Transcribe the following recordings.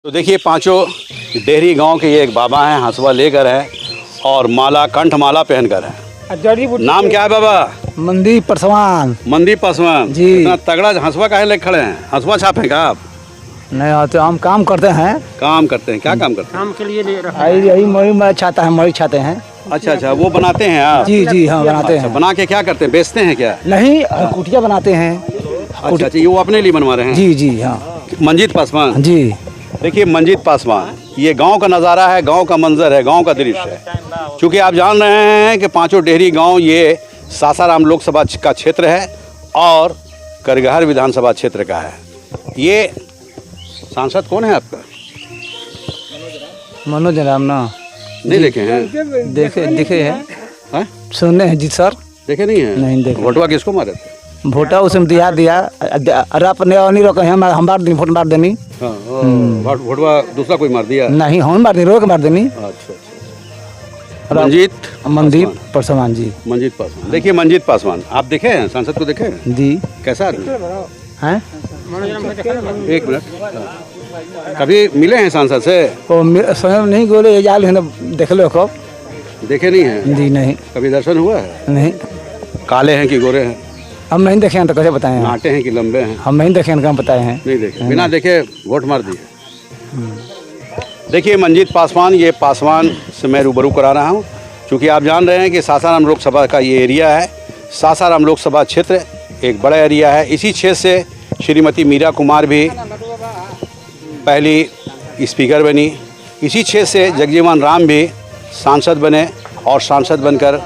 तो देखिए पांचों डेहरी गांव के ये एक बाबा हैं, हंसुआ लेकर है और माला कंठ माला पहनकर है। जड़ी बूटी नाम क्या है बाबा? मंदिर पासवान। मंदिर पासवान जी। इतना तगड़ा हंसुआ काहे लेके खड़े हैं? हंसुआ छापे का आप? नहीं आते, हम काम करते हैं। काम करते हैं? क्या काम करते हैं? काम के लिए ले रहा है। यही मई छाता है, मई छाते हैं। अच्छा अच्छा, वो बनाते हैं आप? जी जी हाँ बनाते अच्छा, हैं। बना के क्या करते हैं? बेचते हैं क्या? नहीं कुटिया बनाते हैं। अच्छा अच्छा, ये वो अपने लिए बनवा रहे हैं? जी जी हाँ मंजीत पासवान जी। देखिए मंजीत पासवान, ये गांव का नज़ारा है, गांव का मंजर है, गांव का दृश्य है। क्योंकि आप जान रहे हैं कि पांचों डेहरी गांव ये सासाराम लोकसभा का क्षेत्र है और करगहर विधानसभा क्षेत्र का है। ये सांसद कौन है आपका? मनोज राम ना नहीं देखे हैं? देखे हैं, हैं? सुनने हैं जी सर। देखे नहीं है? नहीं देखे। वोटवा किसको मारे थे? वोटा उसमें दिया अरे अपने नहीं रोके हम बार दिन वोट मार देनी। हाँ, वोटवा दूसरा कोई मार दिया? नहीं हम मार देनी, रोक मार देनी। अच्छा अच्छा। मंजीत पासवान जी। मंजीत पासवान। देखिए मंजीत पासवान, आप देखे हैं सांसद को? देखे हैं जी। कैसा आदमी हैं? एक मिनट, कभी मिले हैं सांसद से? वो स्वयं नहीं बोले जाल है ना, देख लो कब। देखे नहीं है? जी नहीं। कभी दर्शन हुआ है? नहीं काले हैं कि गोरे हैं? हम नहीं देखे हैं तो कैसे बताएं? नाटे हैं कि लंबे हैं? हम नहीं देखे हैं, कहाँ बताए हैं? नहीं देखे, बिना देखे वोट मार दिए। देखिए मंजीत पासवान, ये पासवान से मैं रूबरू करा रहा हूँ। क्योंकि आप जान रहे हैं कि सासाराम लोकसभा का ये एरिया है। सासाराम लोकसभा क्षेत्र एक बड़ा एरिया है। इसी क्षेत्र से श्रीमती मीरा कुमार भी पहली स्पीकर बनी। इसी क्षेत्र से जगजीवन राम भी सांसद बने और सांसद बनकर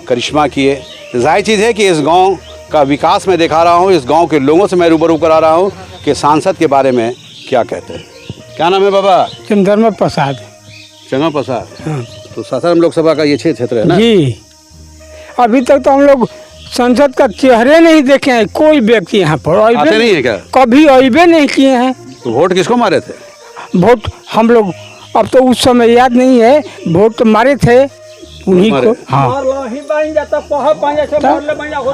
करिश्मा किए। जाहिर चीज़ है कि इस गांव का विकास मैं दिखा रहा हूं, इस गांव के लोगों से मैं रूबरू करा रहा हूं कि सांसद के बारे में क्या कहते हैं। क्या नाम है बाबा? चंद्रमा प्रसाद। चंद्रमा प्रसाद। तो सासाराम लोकसभा का ये क्षेत्र है ना? जी। अभी तक तो हम लोग संसद का चेहरे नहीं देखे हैं। कोई व्यक्ति यहाँ पर आते नहीं है क्या? कभी अइबे नहीं किए हैं। तो वोट किसको मारे थे? वोट हम लोग, अब तो उस समय याद नहीं है, वोट तो मारे थे उन्हीं को। हाँ।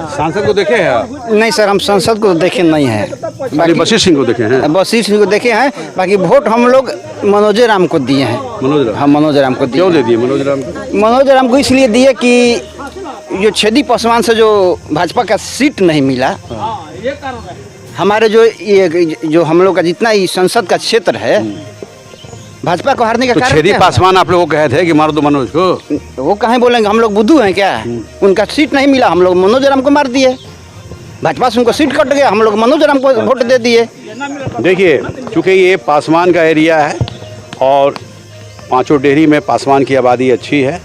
सांसद को देखे हैं आप? नहीं सर, हम संसद को देखे नहीं हैं। खाली बशीर सिंह को देखे हैं? बशीर सिंह को देखे हैं, बाकी वोट हम लोग मनोज राम को दिए हैं। मनोज राम? हाँ मनोज राम को दिए। क्यों दे दिए मनोज राम को? मनोज राम को इसलिए दिए कि जो छेदी पासवान से जो भाजपा का सीट नहीं मिला, हमारे जो हम लोग का जितना ही संसद का क्षेत्र है, भाजपा को हारने का तो कारण छेदी क्या है? पासवान आप लोग कहे थे कि मार दो मनोज को। वो कहें बोलेंगे, हम लोग बुद्धू हैं क्या? उनका सीट नहीं मिला, हम लोग मनोज राम को मार दिए। भाजपा से उनको सीट कट गया, हम लोग मनोज राम को वोट दे दिए। देखिए चूँकि ये पासवान का एरिया है और पांचों डेहरी में पासवान की आबादी अच्छी है,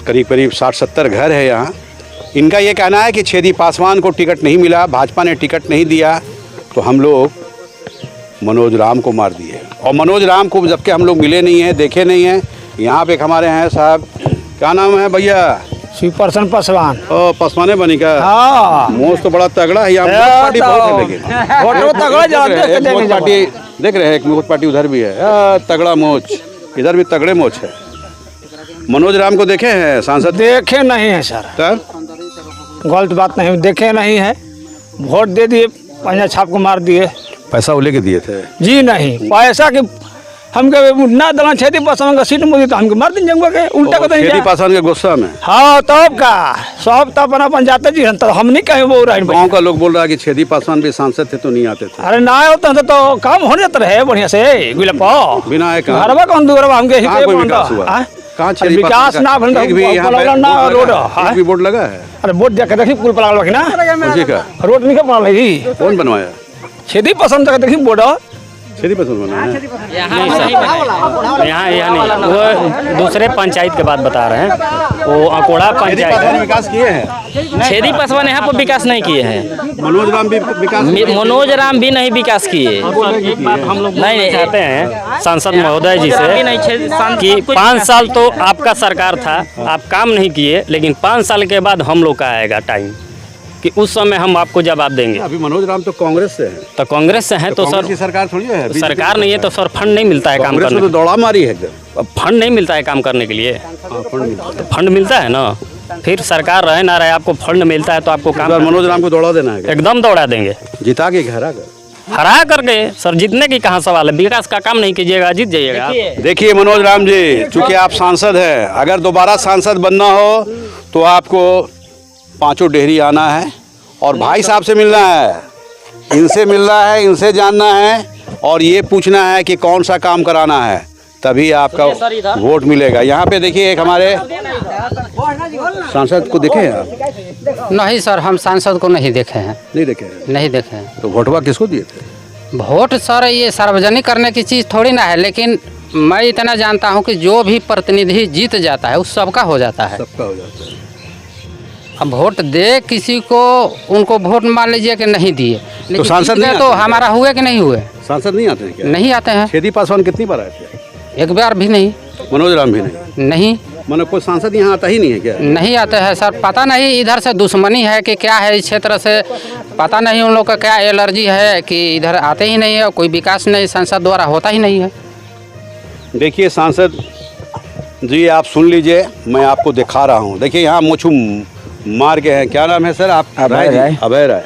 करीब करीब 60-70 घर है यहाँ। इनका ये कहना है कि छेदी पासवान को टिकट नहीं मिला, भाजपा ने टिकट नहीं दिया, तो हम लोग मनोज राम को मार दिए। और मनोज राम को जबकि हम लोग मिले नहीं हैं, देखे नहीं हैं। यहाँ पे हमारे हैं साहब, क्या नाम है भैया? शिवप्रसन्न पासवान। ओ पासवाने बनी का? हाँ। मोच तो बड़ा तगड़ा है यहाँ। पार्टी बहुत है लेकिन पार्टी देख रहे हैं, एक मोच पार्टी उधर भी है, तगड़ा मोच, इधर भी तगड़े मोच है। मनोज राम को देखे हैं सांसद? देखे नहीं है सर। तब गलत बात नहीं, देखे नहीं है। वोट दे दिए, पंजा छाप को मार दिए। पैसा वो लेके दिए थे? जी नहीं, पैसा के हमके ना दला छेदी पासवान का सीट मुझे तो हमके मार दिन जंगवा के उल्टा को छेदी पासवान के गुस्सा में? हाँ तब का सब तब अपन जाते जी हम, तो हम नहीं कहे वो रहे। गाँव का लोग बोल रहा है कि छेदी पासवान भी सांसद थे तो नहीं आते थे। अरे ना होता तो काम होने जाता रहे बढ़िया से गुलपा बिना एक घरवा कौन दूरवा हमके विकास हुआ? कहाँ छेदी विकास ना भन एक भी यहाँ पे ना रोड एक भी बोर्ड लगा है? अरे बोर्ड देख देखी पुल पर लागल ना, जी का रोड नहीं बना रही। कौन बनवाया? छेदी पसंद तक देखी बोर्ड छेदी पासवान बनाया है? यहाँ नहीं, वो दूसरे पंचायत के बात बता रहे हैं। वो अकोड़ा पंचायत विकास किए हैं? छेदी पासवान यहाँ पर विकास नहीं किए हैं। मनोज राम भी विकास? मनोज राम भी नहीं विकास किए। हम लोग नहीं चाहते हैं सांसद महोदय जी से कि 5 साल तो आपका सरकार था, आप काम नहीं किए, लेकिन 5 साल के बाद हम लोग का आएगा टाइम कि उस समय हम आपको जवाब देंगे। अभी मनोज राम तो कांग्रेस से है। तो कांग्रेस से है तो सर की सरकार थोड़ी है। सरकार नहीं है तो सर फंड नहीं मिलता है काम करने तो दौड़ा मारी है। फंड नहीं मिलता है काम करने के लिए। फंड मिलता है ना, फिर सरकार रहे ना रहे आपको फंड मिलता है तो आपको काम। मनोज राम को दौड़ा देना है? एकदम दौड़ा देंगे। जिता के घर आकर हरा करके सर जीतने की कहाँ सवाल है, विकास का काम नहीं कीजिएगा जीत जाइएगा। देखिए मनोज राम जी, चूंकि आप सांसद हैं, अगर दोबारा सांसद बनना हो तो आपको पांचों डेहरी आना है और भाई साहब से मिलना है, इनसे मिलना है, इनसे जानना है और ये पूछना है कि कौन सा काम कराना है, तभी आपका वोट मिलेगा। यहाँ पे देखिए एक हमारे सांसद को देखे हैं आप? नहीं सर, हम सांसद को नहीं देखे हैं। नहीं देखे हैं? नहीं देखे हैं। तो वोटवा किसको दिए थे? वोट सर ये सार्वजनिक करने की चीज़ थोड़ी ना है, लेकिन मैं इतना जानता हूँ कि जो भी प्रतिनिधि जीत जाता है उस सबका हो जाता है। सबका हो जाता है। अब वोट दे किसी को, उनको वोट मान लीजिए कि नहीं दिए, लेकिन सांसद नहीं तो आते हैं हमारा हुए कि नहीं हुए? सांसद नहीं आते हैं क्या? नहीं आते हैं। छेदी पासवान कितनी बार आए थे? एक बार भी नहीं। मनोज राम भी नहीं? नहीं, मतलब कोई सांसद यहाँ आता ही नहीं है क्या? नहीं आते हैं सर। पता नहीं इधर से दुश्मनी है कि क्या है, इस क्षेत्र से पता नहीं उन लोग का क्या एलर्जी है कि इधर आते ही नहीं है, कोई विकास नहीं संसद द्वारा होता ही नहीं है। देखिए सांसद जी, आप सुन लीजिए, मैं आपको दिखा रहा हूँ। देखिए यहाँ मुझू मार के हैं, क्या नाम है सर आप? अभय राय। अभय राय।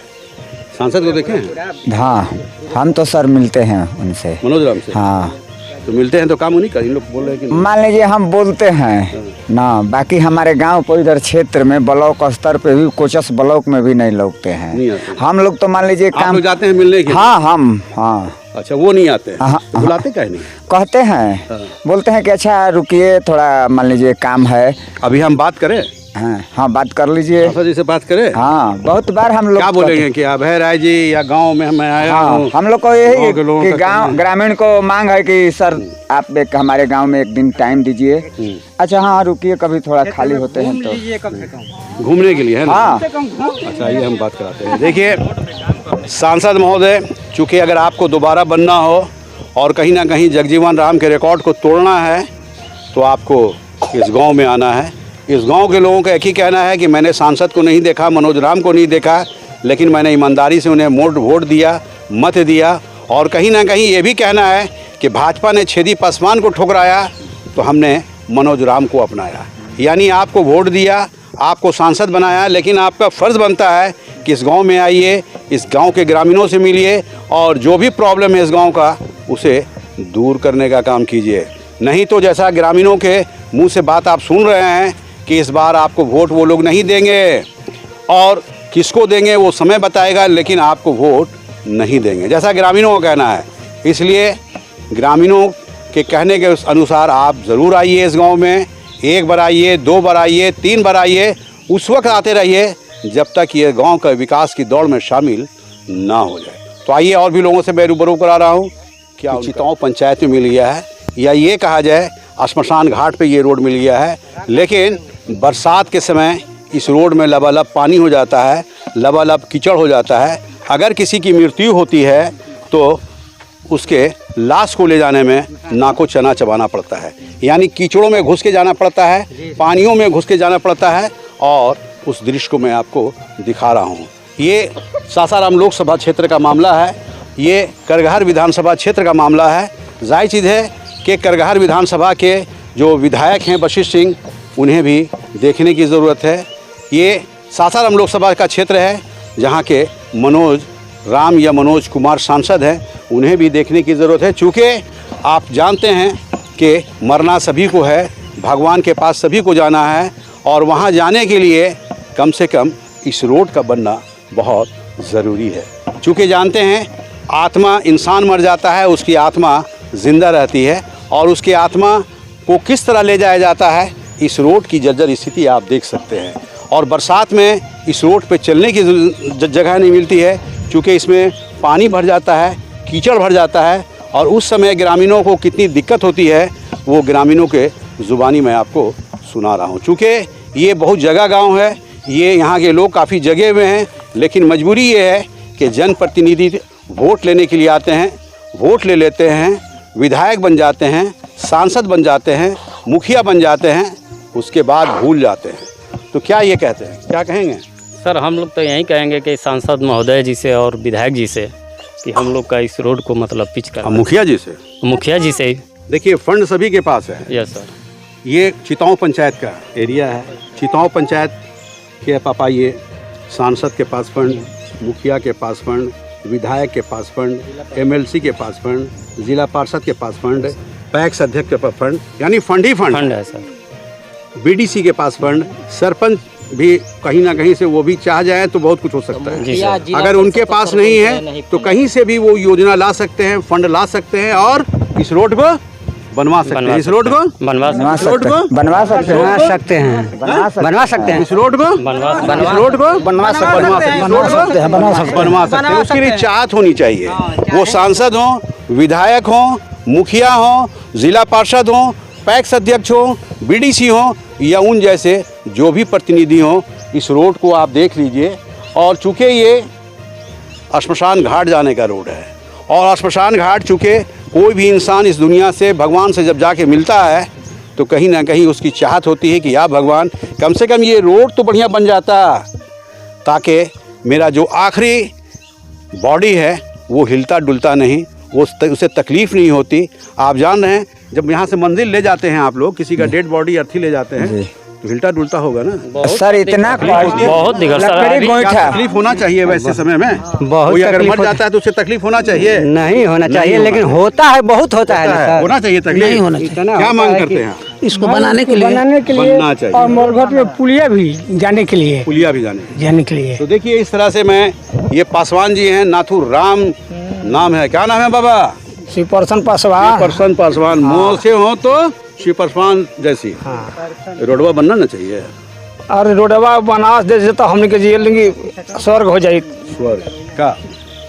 सांसद को देखे हैं? हाँ, हम तो सर मिलते हैं उनसे। मनोज राम से? हाँ, तो मिलते हैं तो काम नहीं कर, इन लोग बोल रहे हैं कि मान लीजिए हम बोलते हैं ना, बाकी हमारे गांव को इधर क्षेत्र में ब्लॉक स्तर पे भी, कोचस ब्लॉक में भी नहीं लगते नहीं हैं। आते। हम लोग तो मान लीजिए आप काम लोग जाते हैं मिलने के? हाँ, हम हाँ अच्छा, वो नहीं आते हैं? हाँ, तो बुलाते काहे नहीं? कहते हैं, हाँ। बोलते हैं कि अच्छा रुकिए थोड़ा, मान लीजिए काम है। अभी हम बात करें? हाँ हाँ, बात कर लीजिए। सांसद जी से बात करें? हाँ, बहुत बार हम लोग क्या बोलेंगे कि अभय राय जी या गांव में मैं आया हाँ, हूँ? हम लोग को गाँव यही के लोगों कि का गांव कहना ग्रामीण को मांग है कि सर आप एक हमारे गांव में एक दिन टाइम दीजिए। अच्छा हाँ, रुकिए कभी थोड़ा खाली होते हैं तो घूमने के लिए है ना? हाँ। अच्छा, ये हम बात कराते हैं। देखिए सांसद महोदय, चूँकि अगर आपको दोबारा बनना हो और कहीं ना कहीं जगजीवन राम के रिकॉर्ड को तोड़ना है तो आपको इस गांव में आना है। इस गांव के लोगों का एक ही कहना है कि मैंने सांसद को नहीं देखा, मनोज राम को नहीं देखा, लेकिन मैंने ईमानदारी से उन्हें वोट दिया, मत दिया। और कहीं ना कहीं ये भी कहना है कि भाजपा ने छेदी पासवान को ठुकराया तो हमने मनोज राम को अपनाया। यानी आपको वोट दिया, आपको सांसद बनाया, लेकिन आपका फ़र्ज़ बनता है कि इस गांव में आइए, इस गांव के ग्रामीणों से मिलिए और जो भी प्रॉब्लम है इस गांव का उसे दूर करने का काम कीजिए। नहीं तो जैसा ग्रामीणों के मुंह से बात आप सुन रहे हैं कि इस बार आपको वोट वो लोग नहीं देंगे और किसको देंगे वो समय बताएगा, लेकिन आपको वोट नहीं देंगे, जैसा ग्रामीणों का कहना है। इसलिए ग्रामीणों के कहने के अनुसार आप ज़रूर आइए इस गांव में, एक बार आइए, 2 बार आइए, 3 बार आइए, उस वक्त आते रहिए जब तक ये गांव का विकास की दौड़ में शामिल ना हो जाए। तो आइए और भी लोगों से मैं रूबरू करा रहा हूँ। क्या चिताओं पंचायत में मिल गया है, या ये कहा जाए श्मशान घाट पे ये रोड मिल गया है, लेकिन बरसात के समय इस रोड में लबालब पानी हो जाता है, लबालब कीचड़ हो जाता है। अगर किसी की मृत्यु होती है तो उसके लाश को ले जाने में नाको चना चबाना पड़ता है, यानी कीचड़ों में घुस के जाना पड़ता है, पानियों में घुस के जाना पड़ता है। और उस दृश्य को मैं आपको दिखा रहा हूँ। ये सासाराम लोकसभा क्षेत्र का मामला है, ये करगहर विधानसभा क्षेत्र का मामला है। जाहिर चीज़ है कि करगहर विधानसभा के जो विधायक हैं वशिष्ठ सिंह, उन्हें भी देखने की ज़रूरत है। ये सासाराम लोकसभा का क्षेत्र है जहाँ के मनोज राम या मनोज कुमार सांसद हैं, उन्हें भी देखने की ज़रूरत है। चूँकि आप जानते हैं कि मरना सभी को है, भगवान के पास सभी को जाना है और वहाँ जाने के लिए कम से कम इस रोड का बनना बहुत ज़रूरी है। चूँकि जानते हैं आत्मा, इंसान मर जाता है, उसकी आत्मा ज़िंदा रहती है और उसकी आत्मा को किस तरह ले जाया जाता है, इस रोड की जर्जर स्थिति आप देख सकते हैं। और बरसात में इस रोड पे चलने की जगह नहीं मिलती है, क्योंकि इसमें पानी भर जाता है, कीचड़ भर जाता है और उस समय ग्रामीणों को कितनी दिक्कत होती है वो ग्रामीणों के ज़ुबानी मैं आपको सुना रहा हूँ। चूँकि ये बहुत जगह गांव है, ये यहाँ के लोग काफ़ी जगह हुए हैं, लेकिन मजबूरी ये है कि जनप्रतिनिधि वोट लेने के लिए आते हैं, वोट ले लेते हैं, विधायक बन जाते हैं, सांसद बन जाते हैं, मुखिया बन जाते हैं, उसके बाद भूल जाते हैं। तो क्या ये कहते हैं, क्या कहेंगे सर? हम लोग तो यही कहेंगे कि सांसद महोदय जी से और विधायक जी से कि हम लोग का इस रोड को मतलब पिच कर, मुखिया जी से? मुखिया जी से। देखिए फंड सभी के पास है। Yes sir. ये चिताओं पंचायत का एरिया है, चिताओं पंचायत के पापा, ये सांसद के पास फंड, मुखिया के पास फंड, विधायक के पास फंड, एमएलसी के पास फंड, जिला पार्षद के पास फंड, पैक्स अध्यक्ष के पास फंड, यानी फंड ही फंड फंड है सर। बीडीसी के पास फंड, सरपंच भी कहीं ना कहीं से वो भी चाह जाए तो बहुत कुछ हो सकता है। जी सर। अगर उनके पास नहीं है तो कहीं से भी वो योजना ला सकते हैं, फंड ला सकते हैं और इस रोड को बनवा सकते हैं। इस रोड को बनवा इस रोड को बनवा सकते हैं बना सकते हैं, बनवा सकते हैं, इस रोड को बनवा इस रोड को बनवा सकते हैं, बनवा सकते हैं, बनवा सकते हैं। उसके लिए चाहत होनी चाहिए। वो सांसद हों, विधायक हों, मुखिया हों, जिला पार्षद हों, पैक्स अध्यक्ष हों, बीडीसी हों या उन जैसे जो भी प्रतिनिधि हों, इस रोड को आप देख लीजिए। और चूँकि ये श्मशान घाट जाने का रोड है और श्मशान घाट चूँकि कोई भी इंसान इस दुनिया से भगवान से जब जाके मिलता है तो कहीं ना कहीं उसकी चाहत होती है कि या भगवान कम से कम ये रोड तो बढ़िया बन जाता ताकि मेरा जो आखिरी बॉडी है वो हिलता डुलता नहीं, उसे तकलीफ़ नहीं होती। आप जान रहे हैं जब यहाँ से मंदिर ले जाते हैं आप लोग, किसी का डेड बॉडी अर्थी ले जाते हैं तो हिलता डुलता होगा ना सर। इतना बहुत दिक्कत सर। लकड़ी गोईठा तकलीफ होना चाहिए वैसे समय में। बहुत कोई अगर तकलीफ मर जाता है तो उसे तकलीफ होना चाहिए। नहीं होना चाहिए, लेकिन होता है, बहुत होता है ना सर। होना चाहिए तकलीफ। नहीं होना चाहिए। क्या मांग करते हैं? इसको बनाने के लिए बनना चाहिए। और मोरघट में पुलिया भी जाने के लिए पुलिया भी जाने के लिए। तो देखिए इस तरह से मैं, ये पासवान जी हैं, नाथुर राम नाम है। क्या नाम है बाबा? शिवप्रसन्न पासवान। शिवप्रसन्न पासवान। मोह से हो तो शिवप्रसन्न जैसी रोडवा बनना ना चाहिए। और रोडवा बना दे तो हमने के जेल लेंगे, स्वर्ग हो जाए। स्वर्ग का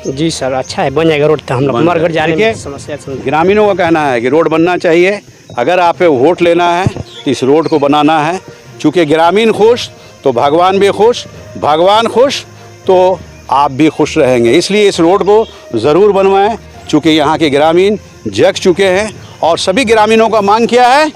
जी सर, अच्छा है, बन जाएगा रोड तो हम लोग बन मरघट जाने देखिए, में समस्या से। ग्रामीणों का कहना है कि रोड बनना चाहिए। अगर आप पे वोट लेना है तो इस रोड को बनाना है। चूँकि ग्रामीण खुश तो भगवान भी खुश, भगवान खुश तो आप भी खुश रहेंगे। इसलिए इस रोड को ज़रूर बनवाएं। चूँकि यहाँ के ग्रामीण जग चुके हैं और सभी ग्रामीणों का मांग क्या है?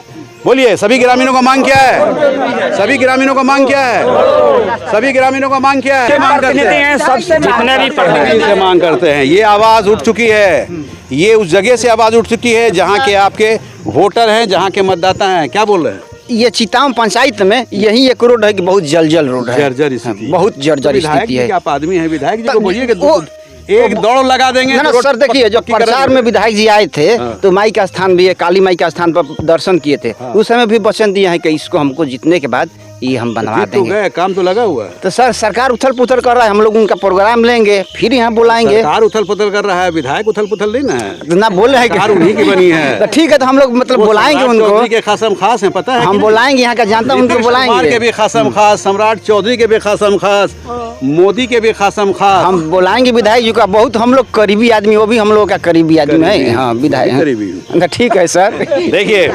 बोलिए, सभी ग्रामीणों का मांग क्या है? सभी ग्रामीणों का मांग क्या है? सभी ग्रामीणों का मांग क्या है? मांग करते हैं सबसे जितने भी प्रतिनिधि से मांग करते हैं। ये आवाज़ उठ चुकी है, ये उस जगह से आवाज़ उठ चुकी है जहाँ के आपके वोटर हैं, जहाँ के मतदाता हैं। क्या बोल रहे हैं? ये चिताम पंचायत में यही एक रोड है कि बहुत जर्जर रोड है, जर्जर स्थिति, बहुत जर्जर स्थिति है। आप आदमी हैं, विधायक जी को बोलिए कि एक दौड़ लगा देंगे। ना तो सर, देखिए जब प्रचार में विधायक जी आए थे तो माई का स्थान भी है, काली माई का स्थान पर दर्शन किए थे। उस समय भी वचन दिए हैं कि इसको हमको जीतने के बाद ये हम बनवा तो देंगे। काम तो लगा हुआ है। तो सर सरकार उथल पुथल कर रहा है, हम लोग उनका प्रोग्राम लेंगे, फिर यहाँ बुलाएंगे। सरकार उथल पुथल कर रहा है, विधायक उथल पुथल नहीं ना है। तो ना बोल रहे हैं सरकार उन्हीं की बनी है। तो ठीक है, तो हम लोग मतलब बुलाएंगे उनको। चौधरी के खासम खास है, पता है? हम बुलाएंगे, यहाँ का जानता हूँ, उनको नीतीश कुमार बुलाएंगे। के भी खासम खास, सम्राट चौधरी के भी खासम खास, मोदी के भी खासम खास। हम बुलाएंगे विधायक जी का, बहुत हम लोग करीबी आदमी, वो भी हम लोग का करीबी आदमी है। हाँ विधायक करीबी। तो ठीक है सर। देखिए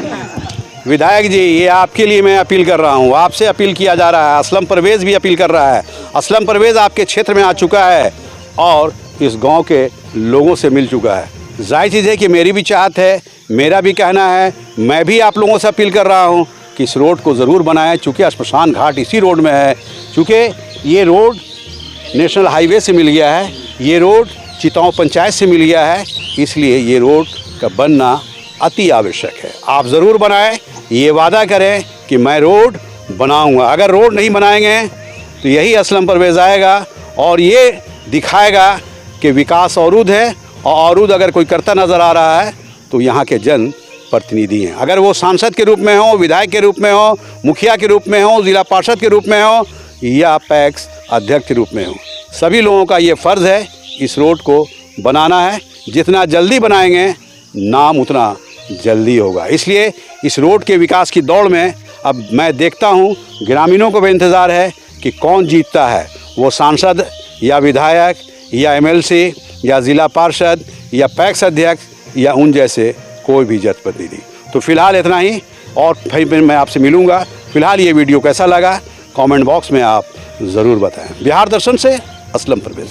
विधायक जी, ये आपके लिए मैं अपील कर रहा हूँ, आपसे अपील किया जा रहा है। असलम परवेज़ भी अपील कर रहा है। असलम परवेज़ आपके क्षेत्र में आ चुका है और इस गांव के लोगों से मिल चुका है। जाहिर चीज़ है कि मेरी भी चाहत है, मेरा भी कहना है, मैं भी आप लोगों से अपील कर रहा हूँ कि इस रोड को ज़रूर बनाएं। चूँकि श्मशान घाट इसी रोड में है, चूँकि ये रोड नेशनल हाईवे से मिल गया है, ये रोड चिताओं पंचायत से मिल गया है, इसलिए ये रोड का बनना अति आवश्यक है। आप ज़रूर बनाएं, ये वादा करें कि मैं रोड बनाऊंगा। अगर रोड नहीं बनाएंगे तो यही असलम परवेज़ आएगा और ये दिखाएगा कि विकास अवरुद्ध है, और अवरुद्ध अगर कोई करता नज़र आ रहा है तो यहाँ के जन प्रतिनिधि हैं। अगर वो सांसद के रूप में हो, विधायक के रूप में हो, मुखिया के रूप में हो, जिला पार्षद के रूप में हो या पैक्स अध्यक्ष के रूप में हो, सभी लोगों का ये फ़र्ज़ है इस रोड को बनाना है। जितना जल्दी बनाएंगे नाम उतना जल्दी होगा। इसलिए इस रोड के विकास की दौड़ में अब मैं देखता हूँ ग्रामीणों को भी इंतज़ार है कि कौन जीतता है, वो सांसद या विधायक या एमएलसी या ज़िला पार्षद या पैक्स अध्यक्ष या उन जैसे कोई भी जनप्रतिनिधि। तो फिलहाल इतना ही, और फिर मैं आपसे मिलूँगा। फिलहाल ये वीडियो कैसा लगा कमेंट बॉक्स में आप ज़रूर बताएं। बिहार दर्शन से असलम परवेज़।